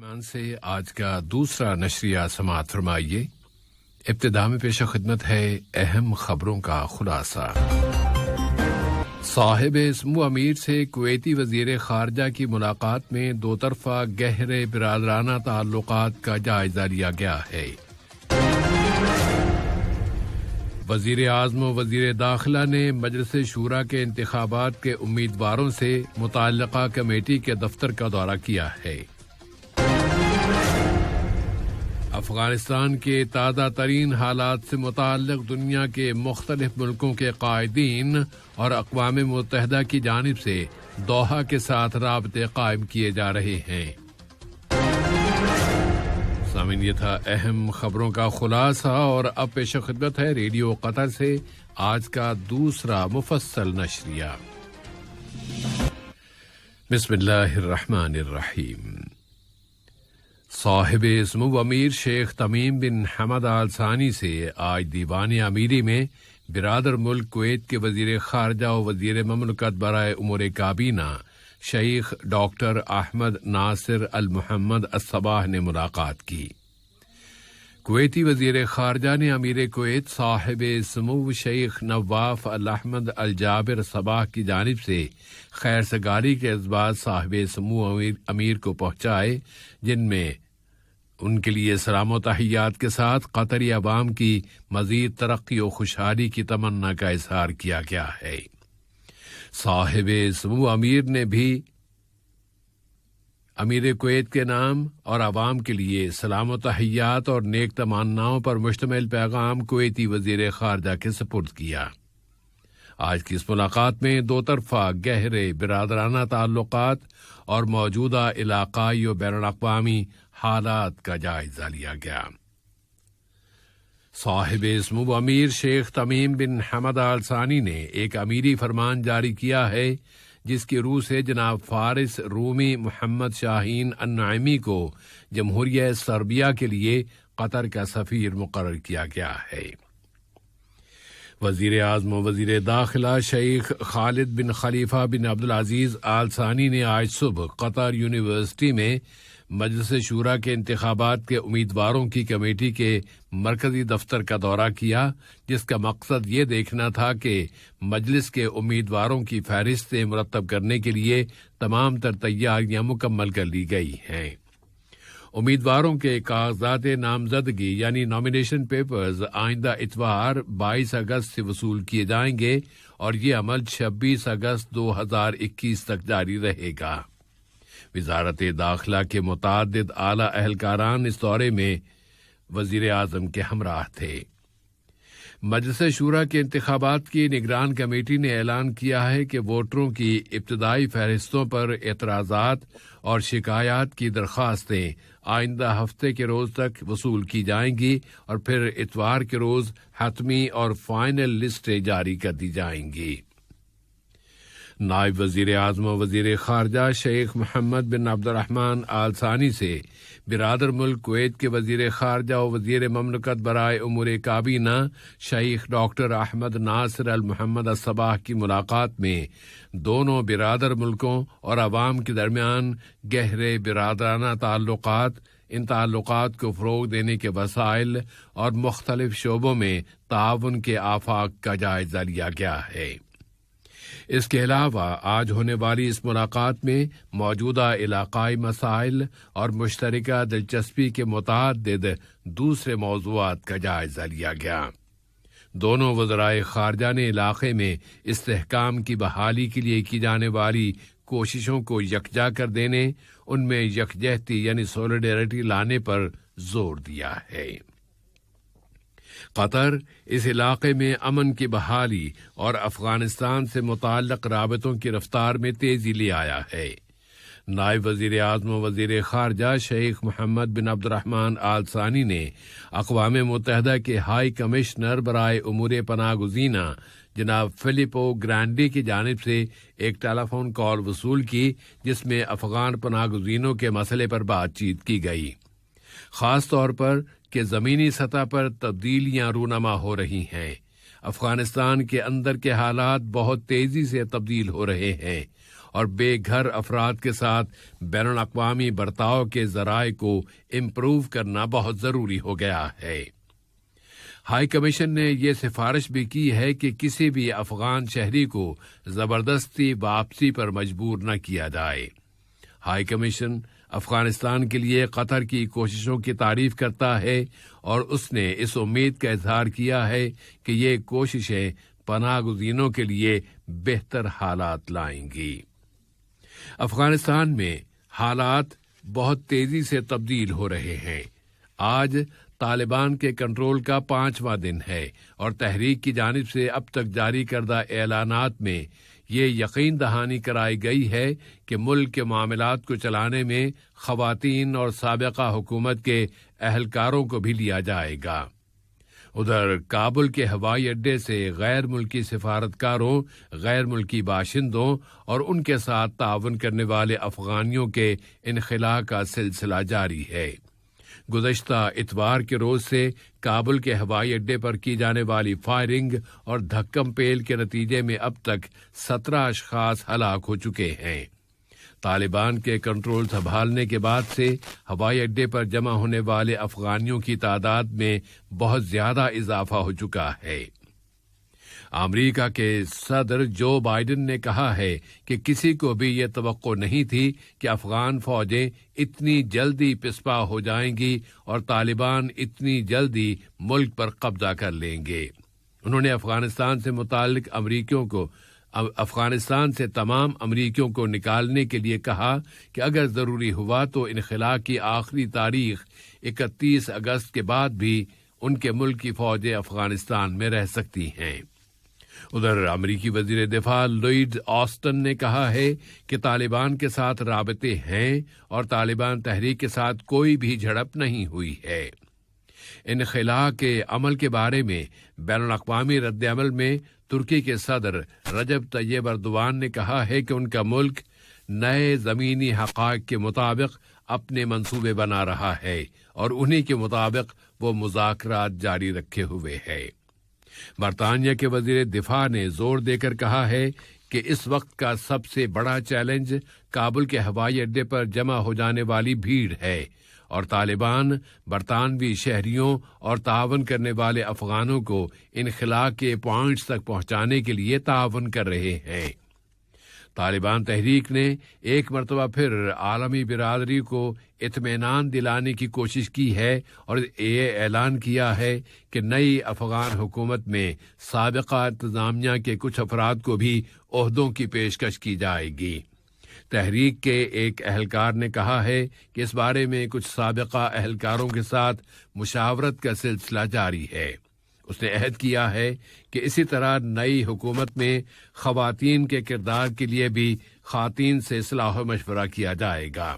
مان سے آج کا دوسرا نشریہ سماعت فرمائیے۔ ابتدا میں پیش خدمت ہے اہم خبروں کا خلاصہ۔ صاحب سمو امیر سے کویتی وزیر خارجہ کی ملاقات میں دو طرفہ گہرے برادرانہ تعلقات کا جائزہ لیا گیا ہے۔ وزیر اعظم و وزیر داخلہ نے مجلس شورا کے انتخابات کے امیدواروں سے متعلقہ کمیٹی کے دفتر کا دورہ کیا ہے۔ افغانستان کے تازہ ترین حالات سے متعلق دنیا کے مختلف ملکوں کے قائدین اور اقوام متحدہ کی جانب سے دوحہ کے ساتھ رابطے قائم کیے جا رہے ہیں۔ سامعین، یہ تھا اہم خبروں کا خلاصہ، اور اب پیش خدمت ہے ریڈیو قطر سے آج کا دوسرا مفصل نشریہ۔ بسم اللہ الرحمن الرحیم۔ صاحب سمو امیر شیخ تمیم بن حمد آل ثانی سے آج دیوان امیری میں برادر ملک کویت کے وزیر خارجہ و وزیر مملکت برائے امور کابینہ شیخ ڈاکٹر احمد ناصر المحمد الصباح نے ملاقات کی۔ کویتی وزیر خارجہ نے امیر کویت صاحب سمو شیخ نواف الاحمد الجابر صباح کی جانب سے خیر سگالی کے جذبات صاحب سمو امیر کو پہنچائے، جن میں ان کے لیے سلام و تحیات کے ساتھ قطری عوام کی مزید ترقی و خوشحالی کی تمنا کا اظہار کیا گیا ہے۔ صاحب سمو امیر نے بھی امیر کویت کے نام اور عوام کے لیے سلام و تحیات اور نیک تمناؤں پر مشتمل پیغام کویتی وزیر خارجہ کے سپرد کیا۔ آج کی اس ملاقات میں دو طرفہ گہرے برادرانہ تعلقات اور موجودہ علاقائی و بین الاقوامی حالات کا جائزہ لیا گیا۔ صاحب سمو امیر شیخ تمیم بن حمد آل ثانی نے ایک امیری فرمان جاری کیا ہے، جس کی روح سے جناب فارس رومی محمد شاہین النعیمی کو جمہوریہ سربیا کے لیے قطر کا سفیر مقرر کیا گیا ہے۔ وزیر اعظم و وزیر داخلہ شیخ خالد بن خلیفہ بن عبدالعزیز آل ثانی نے آج صبح قطر یونیورسٹی میں مجلس شورا کے انتخابات کے امیدواروں کی کمیٹی کے مرکزی دفتر کا دورہ کیا، جس کا مقصد یہ دیکھنا تھا کہ مجلس کے امیدواروں کی فہرستیں مرتب کرنے کے لیے تمام تر تیاریاں مکمل کر لی گئی ہیں۔ امیدواروں کے کاغذات نامزدگی یعنی نامینیشن پیپرز آئندہ اتوار 22 اگست سے وصول کیے جائیں گے، اور یہ عمل 26 اگست 2021 تک جاری رہے گا۔ وزارت داخلہ کے متعدد اعلی اہلکاران اس دورے میں وزیر اعظم کے ہمراہ تھے۔ مجلس شورا کے انتخابات کی نگران کمیٹی نے اعلان کیا ہے کہ ووٹروں کی ابتدائی فہرستوں پر اعتراضات اور شکایات کی درخواستیں آئندہ ہفتے کے روز تک وصول کی جائیں گی، اور پھر اتوار کے روز حتمی اور فائنل لسٹیں جاری کر دی جائیں گی۔ نائب وزیر اعظم و وزیر خارجہ شیخ محمد بن عبد الرحمن آل ثانی سے برادر ملک کویت کے وزیر خارجہ و وزیر مملکت برائے امور کابینہ شیخ ڈاکٹر احمد ناصر المحمد الصباح کی ملاقات میں دونوں برادر ملکوں اور عوام کے درمیان گہرے برادرانہ تعلقات، ان تعلقات کو فروغ دینے کے وسائل اور مختلف شعبوں میں تعاون کے آفاق کا جائزہ لیا گیا ہے۔ اس کے علاوہ آج ہونے والی اس ملاقات میں موجودہ علاقائی مسائل اور مشترکہ دلچسپی کے متعدد دوسرے موضوعات کا جائزہ لیا گیا۔ دونوں وزرائے خارجہ نے علاقے میں استحکام کی بحالی کے لیے کی جانے والی کوششوں کو یکجا کر دینے، ان میں یکجہتی یعنی سولیڈیرٹی لانے پر زور دیا ہے۔ قطر اس علاقے میں امن کی بحالی اور افغانستان سے متعلق رابطوں کی رفتار میں تیزی لے آیا ہے۔ نائب وزیر اعظم و وزیر خارجہ شیخ محمد بن عبد الرحمن آل ثانی نے اقوام متحدہ کے ہائی کمشنر برائے امور پناہ گزینہ جناب فلیپو گرانڈی کی جانب سے ایک ٹیلی فون کال وصول کی، جس میں افغان پناہ گزینوں کے مسئلے پر بات چیت کی گئی، خاص طور پر کہ زمینی سطح پر تبدیلیاں رونما ہو رہی ہیں۔ افغانستان کے اندر کے حالات بہت تیزی سے تبدیل ہو رہے ہیں، اور بے گھر افراد کے ساتھ بین الاقوامی برتاؤ کے ذرائع کو امپروو کرنا بہت ضروری ہو گیا ہے۔ ہائی کمیشن نے یہ سفارش بھی کی ہے کہ کسی بھی افغان شہری کو زبردستی واپسی پر مجبور نہ کیا جائے۔ ہائی کمیشن افغانستان کے لیے قطر کی کوششوں کی تعریف کرتا ہے اور اس نے اس امید کا اظہار کیا ہے کہ یہ کوششیں پناہ گزینوں کے لیے بہتر حالات لائیں گی۔ افغانستان میں حالات بہت تیزی سے تبدیل ہو رہے ہیں۔ آج طالبان کے کنٹرول کا 5واں دن ہے اور تحریک کی جانب سے اب تک جاری کردہ اعلانات میں یہ یقین دہانی کرائی گئی ہے کہ ملک کے معاملات کو چلانے میں خواتین اور سابقہ حکومت کے اہلکاروں کو بھی لیا جائے گا۔ ادھر کابل کے ہوائی اڈے سے غیر ملکی سفارتکاروں، غیر ملکی باشندوں اور ان کے ساتھ تعاون کرنے والے افغانیوں کے انخلاء کا سلسلہ جاری ہے۔ گزشتہ اتوار کے روز سے کابل کے ہوائی اڈے پر کی جانے والی فائرنگ اور دھکم پیل کے نتیجے میں اب تک 17 اشخاص ہلاک ہو چکے ہیں۔ طالبان کے کنٹرول سنبھالنے کے بعد سے ہوائی اڈے پر جمع ہونے والے افغانیوں کی تعداد میں بہت زیادہ اضافہ ہو چکا ہے۔ امریکہ کے صدر جو بائیڈن نے کہا ہے کہ کسی کو بھی یہ توقع نہیں تھی کہ افغان فوجیں اتنی جلدی پسپا ہو جائیں گی اور طالبان اتنی جلدی ملک پر قبضہ کر لیں گے۔ انہوں نے افغانستان سے تمام امریکیوں کو نکالنے کے لیے کہا کہ اگر ضروری ہوا تو انخلاء کی آخری تاریخ 31 اگست کے بعد بھی ان کے ملک کی فوجیں افغانستان میں رہ سکتی ہیں۔ ادھر امریکی وزیر دفاع لوئڈ آسٹن نے کہا ہے کہ طالبان کے ساتھ رابطے ہیں اور طالبان تحریک کے ساتھ کوئی بھی جھڑپ نہیں ہوئی ہے۔ انخلاء کے عمل کے بارے میں بین الاقوامی رد عمل میں ترکی کے صدر رجب طیب ایردوان نے کہا ہے کہ ان کا ملک نئے زمینی حقائق کے مطابق اپنے منصوبے بنا رہا ہے اور انہی کے مطابق وہ مذاکرات جاری رکھے ہوئے ہے۔ برطانیہ کے وزیر دفاع نے زور دے کر کہا ہے کہ اس وقت کا سب سے بڑا چیلنج کابل کے ہوائی اڈے پر جمع ہو جانے والی بھیڑ ہے اور طالبان برطانوی شہریوں اور تعاون کرنے والے افغانوں کو انخلاء کے پوائنٹس تک پہنچانے کے لیے تعاون کر رہے ہیں۔ طالبان تحریک نے ایک مرتبہ پھر عالمی برادری کو اطمینان دلانے کی کوشش کی ہے اور یہ اعلان کیا ہے کہ نئی افغان حکومت میں سابقہ انتظامیہ کے کچھ افراد کو بھی عہدوں کی پیشکش کی جائے گی۔ تحریک کے ایک اہلکار نے کہا ہے کہ اس بارے میں کچھ سابقہ اہلکاروں کے ساتھ مشاورت کا سلسلہ جاری ہے۔ اس نے عہد کیا ہے کہ اسی طرح نئی حکومت میں خواتین کے کردار کے لیے بھی خواتین سے صلاح و مشورہ کیا جائے گا۔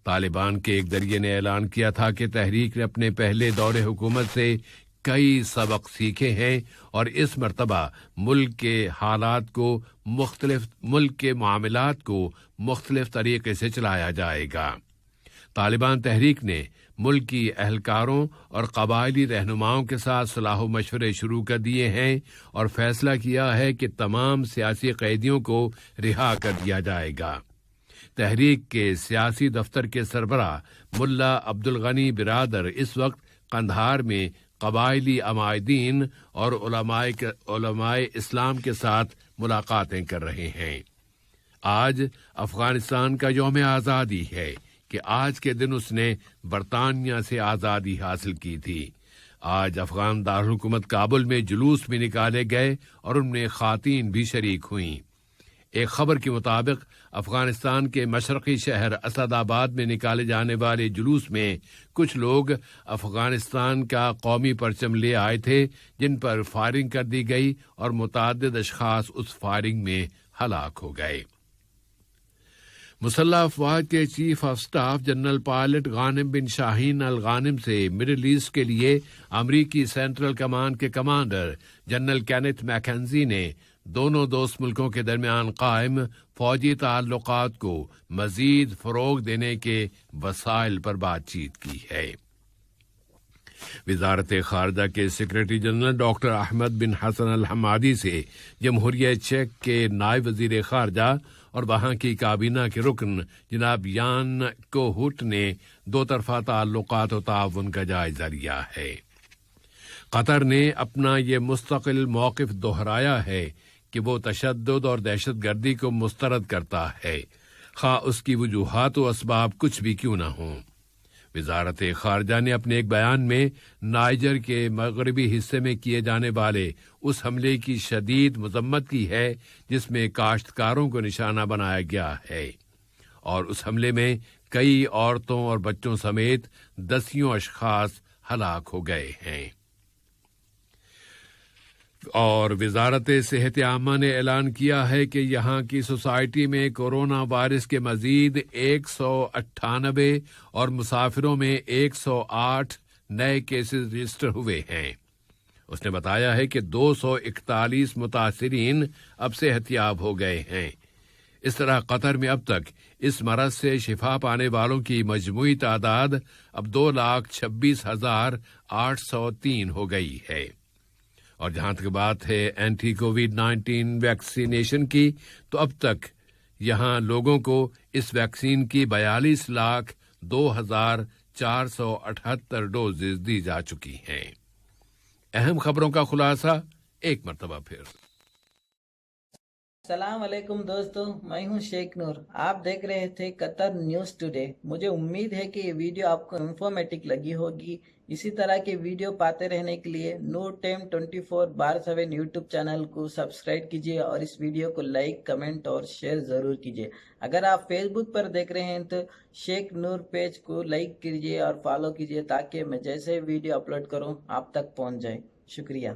طالبان کے ایک ذریعے نے اعلان کیا تھا کہ تحریک نے اپنے پہلے دور حکومت سے کئی سبق سیکھے ہیں اور اس مرتبہ ملک کے معاملات کو مختلف طریقے سے چلایا جائے گا۔ طالبان تحریک نے ملکی اہلکاروں اور قبائلی رہنماؤں کے ساتھ صلاح و مشورے شروع کر دیے ہیں اور فیصلہ کیا ہے کہ تمام سیاسی قیدیوں کو رہا کر دیا جائے گا۔ تحریک کے سیاسی دفتر کے سربراہ ملا عبدالغنی برادر اس وقت قندھار میں قبائلی عمائدین اور علماء اسلام کے ساتھ ملاقاتیں کر رہے ہیں۔ آج افغانستان کا یوم آزادی ہے کہ آج کے دن اس نے برطانیہ سے آزادی حاصل کی تھی۔ آج افغان دارالحکومت کابل میں جلوس بھی نکالے گئے اور ان میں خواتین بھی شریک ہوئیں۔ ایک خبر کے مطابق افغانستان کے مشرقی شہر اسد آباد میں نکالے جانے والے جلوس میں کچھ لوگ افغانستان کا قومی پرچم لے آئے تھے، جن پر فائرنگ کر دی گئی اور متعدد اشخاص اس فائرنگ میں ہلاک ہو گئے۔ مسلح افواج کے chief of staff general pilot Ghanim bin Shaheen al Ghanim سے مڈل ایسٹ کے لیے امریکی سینٹرل کمانڈ کے کمانڈر جنرل کینتھ میکنزی نے دونوں دوست ملکوں کے درمیان قائم فوجی تعلقات کو مزید فروغ دینے کے وسائل پر بات چیت کی ہے۔ وزارت خارجہ کے سیکرٹری جنرل ڈاکٹر احمد بن حسن الحمادی سے جمہوریہ چیک کے نائب وزیر خارجہ اور وہاں کی کابینہ کے رکن جناب یان کوہٹ نے دو طرفہ تعلقات و تعاون کا جائزہ لیا ہے۔ قطر نے اپنا یہ مستقل موقف دہرایا ہے کہ وہ تشدد اور دہشت گردی کو مسترد کرتا ہے، خواہ اس کی وجوہات و اسباب کچھ بھی کیوں نہ ہوں۔ وزارت خارجہ نے اپنے ایک بیان میں نائجر کے مغربی حصے میں کیے جانے والے اس حملے کی شدید مذمت کی ہے جس میں کاشتکاروں کو نشانہ بنایا گیا ہے، اور اس حملے میں کئی عورتوں اور بچوں سمیت دسیوں اشخاص ہلاک ہو گئے ہیں۔ اور وزارت صحت عامہ نے اعلان کیا ہے کہ یہاں کی سوسائٹی میں کورونا وائرس کے مزید 198 اور مسافروں میں 108 نئے کیسز رجسٹر ہوئے ہیں۔ اس نے بتایا ہے کہ 241 متاثرین اب صحت یاب ہو گئے ہیں۔ اس طرح قطر میں اب تک اس مرض سے شفا پانے والوں کی مجموعی تعداد اب 2,26,803 ہو گئی ہے۔ اور جہاں تک بات ہے اینٹی کووڈ-19 ویکسینیشن کی، تو اب تک یہاں لوگوں کو اس ویکسین کی 42,02,478 ڈوزز دی جا چکی ہیں۔ اہم خبروں کا خلاصہ ایک مرتبہ پھر۔ السلام علیکم دوستو، میں ہوں شیخ نور۔ آپ دیکھ رہے تھے قطر نیوز ٹوڈے۔ مجھے امید ہے کہ یہ ویڈیو آپ کو انفارمیٹک لگی ہوگی۔ اسی طرح کے ویڈیو پاتے رہنے کے لیے نور ٹائم 24/7 یوٹیوب چینل کو سبسکرائب کیجیے اور اس ویڈیو کو لائک، کمنٹ اور شیئر ضرور کیجیے۔ اگر آپ فیس بک پر دیکھ رہے ہیں تو شیخ نور پیج کو لائک کیجیے اور فالو کیجیے تاکہ میں جیسے ویڈیو اپلوڈ کروں آپ تک پہنچ جائے۔ شکریہ۔